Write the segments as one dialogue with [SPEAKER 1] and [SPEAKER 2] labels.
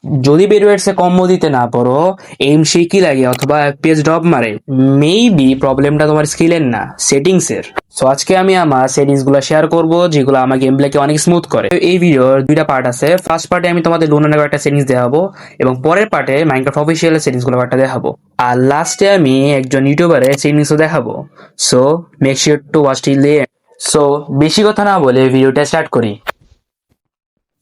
[SPEAKER 1] যদি বেডওয়ার্ডসে কম্বো দিতে না পারো, এম শেকি লাগে অথবা পেজ ড্রপ মারে, মেবি প্রবলেমটা তোমার স্কিলের না, সেটিংসের। সো আজকে আমি আমার সেটিংস গুলো শেয়ার করবো যেগুলো আমার গেম প্লেকে অনেক স্মুথ করে। এই ভিডিওর দুইটা পার্ট আছে। ফার্স্ট পার্টে আমি তোমাদের লুনার একটা সেটিংস দেখাবো এবং পরের পার্টে মাইনক্রাফট অফিসিয়াল সেটিংস গুলো একটা দেখাবো। আর লাস্টে আমি একজন ইউটিউবারের সেটিংসও দেখাবো। So make sure to watch till the end. So বেশি কথা না বলে ভিডিওটা স্টার্ট করি।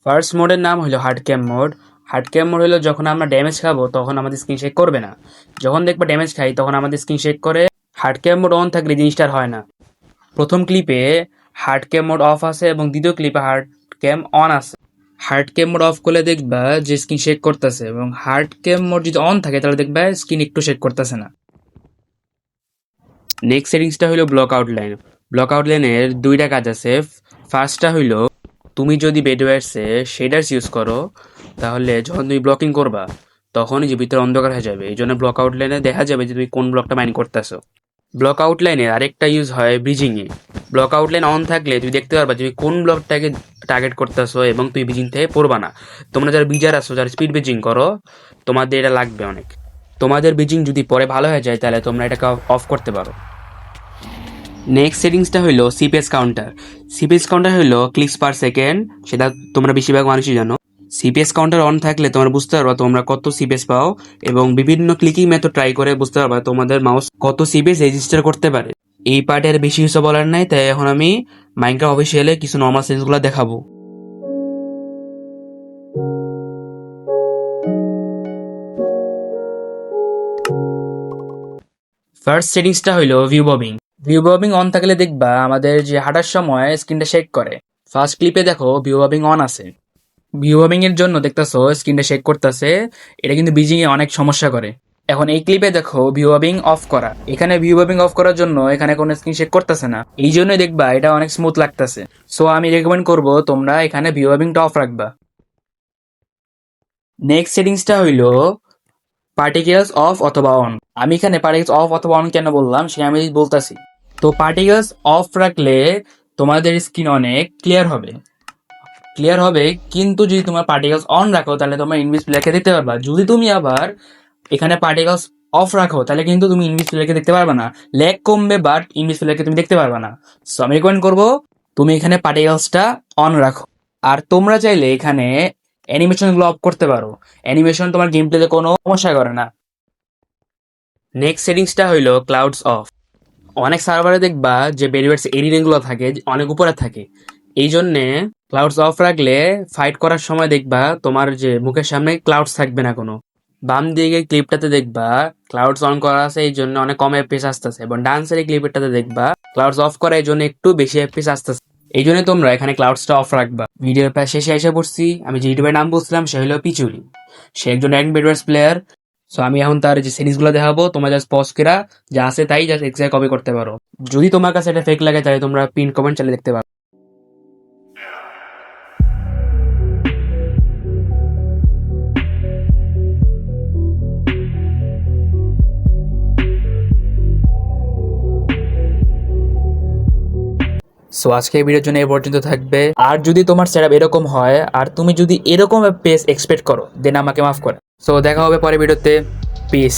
[SPEAKER 1] ফার্স্ট মোডের নাম হলো হার্ড ক্যাম মোড। হার্ড ক্যাম মোড হলো যখন আমরা ড্যামেজ খাবো তখন আমাদের স্ক্রিন শেক করবে না। যখন দেখবা ড্যামেজ খাই তখন আমাদের স্ক্রিন শেক করে। হার্ড ক্যাম মোড অন থাকলে জিনিসটা আর হয় না। প্রথম ক্লিপে হার্ড ক্যাম মোড অফ আছে এবং দ্বিতীয় ক্লিপে হার্ড ক্যাম অন আছে। হার্ড ক্যাম মোড অফ করলে দেখবা যে স্ক্রিন শেক করতেছে, এবং হার্ড ক্যাম মোড যদি অন থাকে তাহলে দেখবা স্ক্রিন একটু শেক করতেছে না। নেক্সট সেটিংসটা হলো ব্লক আউটলাইন। ব্লক আউটলাইনের দুইটা কাজ আছে। ফার্স্টটা হইলো তুমি যদি বেডওয়্যার্সে শেডার্স ইউজ করো তাহলে যখন তুমি ব্লকিং করবা তখনই যে ভিতরে অন্ধকার হয়ে যাবে, এই জন্য ব্লক আউটলাইনে দেখা যাবে যে তুমি কোন ব্লকটা মাইন করতেছো। ব্লক আউটলাইনে আরেকটা ইউজ হয় ব্রিজিংয়ে। ব্লক আউটলাইন অন থাকলে তুমি দেখতে পারবা তুমি কোন ব্লকটাকে টার্গেট করতেছো এবং তুমি ব্রিজিং থেকে পড়বা না। তোমরা যারা বিজার আছো, যারা স্পিড ব্রিজিং করো, তোমাদের এটা লাগবে অনেক। তোমাদের ব্রিজিং যদি পরে ভালো হয়ে যায় তাহলে তোমরা এটাকে অফ করতে পারো। নেক্সট সেটিংসটা হইলো সিপিএস কাউন্টার। সিপিএস কাউন্টার হইলো ক্লিকস পার সেকেন্ড, সেটা তোমরা বেশিরভাগ মানুষই জানো। সিপিএস কাউন্টার অন থাকলে তোমরা বুঝতে পারবা তোমরা কত সিপিএস পাও, এবং বিভিন্ন ক্লিকিং মেথড ট্রাই করে বুঝতে পারবা তোমাদের মাউস কত সিপিএস রেজিস্টার করতে পারে। এই পার্টে আর বেশি কিছু বলার নাই, তাই এখন আমি মাইনক্রাফট অফিসিয়ালে কিছু নর্মাল সেটিংসগুলো দেখাবো। ফার্স্ট সেটিংসটা হইলো view bobbing. View bobbing on থাকলে দেখবা আমাদের যে হাঁটার সময় স্ক্রিনটা শেক করে। ফার্স্ট ক্লিপে দেখো ভিউ ববিং অন আছে। ভিউ ববিং এর জন্য দেখতেছো স্ক্রিনটা শেক করতেছে, এটা কিন্তু ব্রিজিং এ অনেক সমস্যা করে। এখন এই ক্লিপে দেখো ভিউ ববিং অফ করা। এখানে ভিউ ববিং অফ করার জন্য এখানে কোনো স্ক্রিন শেক করতেছে না, এই জন্যই দেখবা এটা অনেক স্মুথ লাগতেছে। সো আমি রেকমেন্ড করব তোমরা এখানে ভিউ ববিংটা অফ রাখবা। নেক্সট সেটিংসটা হইলো পার্টিকেলস অফ অথবা অন। আমি এখানে পার্টিকেলস অফ অথবা অন কেন বললাম সেটা আমি বলতাছি। তো পার্টিকেলস অফ রাখলে তোমাদের স্ক্রিন অনেক ক্লিয়ার হবে, কিন্তু যদি তোমার পার্টিকেলস অন রাখো তাহলে তোমার ইনভিজ প্লেয়ারকে দেখতে পারবা। যদি তুমি আবার এখানে পার্টিকেলস অফ রাখো তাহলে কিন্তু তুমি ইনভিজ প্লেয়ারকে দেখতে পারবা না, ল্যাগ কমবে বাট ইনভিজ প্লেয়ারকে তুমি দেখতে পারবা না। সো আমি রেকমেন্ড করবো তুমি এখানে পার্টিকেলসটা অন রাখো। আর তোমরা চাইলে এখানে অ্যানিমেশনগুলো অফ করতে পারো, অ্যানিমেশন তোমার গেম প্লেতে কোনো সমস্যা করে না। নেক্সট সেটিংসটা হইলো ক্লাউডস অফ। অনেক সার্ভারে দেখবা যে বেরিয়ার্স এরিয়াগুলো থাকে অনেক উপরে থাকে, এই জন্যে ক্লাউডস অফ রাখলে ফাইট করার সময় দেখবা তোমার যে মুখের সামনে ক্লাউডস থাকবে না কোনো। বাম দিকে ক্লিপটাতে দেখবা ক্লাউডস অন করা আছে, এই জন্য অনেক কম এফপিএস আসতেছে, এবং ডান সাইডে ক্লিপটাতে দেখবা ক্লাউডস অফ করা, এই জন্য একটু বেশি এফপিএস আসতেছে। এই জন্য তোমরা এখানে ক্লাউডসটা অফ রাখবা। ভিডিওর প্রায় শেষে এসে পড়ছি। আমি যে ইউটিউবের নাম বলছিলাম সে হলো পিচুরি। সে একজন র্যাঙ্ক বেডওয়ার্স প্লেয়ার। সো আমি এখন তার যে সিরিজ গুলো দেখাবো, তোমরা জাস্ট পজ করা যা আছে তাই জাস্ট এক্সাক্ট কপি করতে পারো। যদি তোমার কাছে এটা ফেক লাগে তাহলে তোমরা পিন কমেন্ট চালিয়ে দেখতে পারো। সো আজকে এই ভিডিওর জন্য এই পর্যন্ত থাকবে। আর যদি তোমার সেটআপ এরকম হয় আর তুমি যদি এরকম পেস এক্সপেক্ট করো দেন আমাকে মাফ করো। সো দেখা হবে পরের ভিডিওতে। পিস।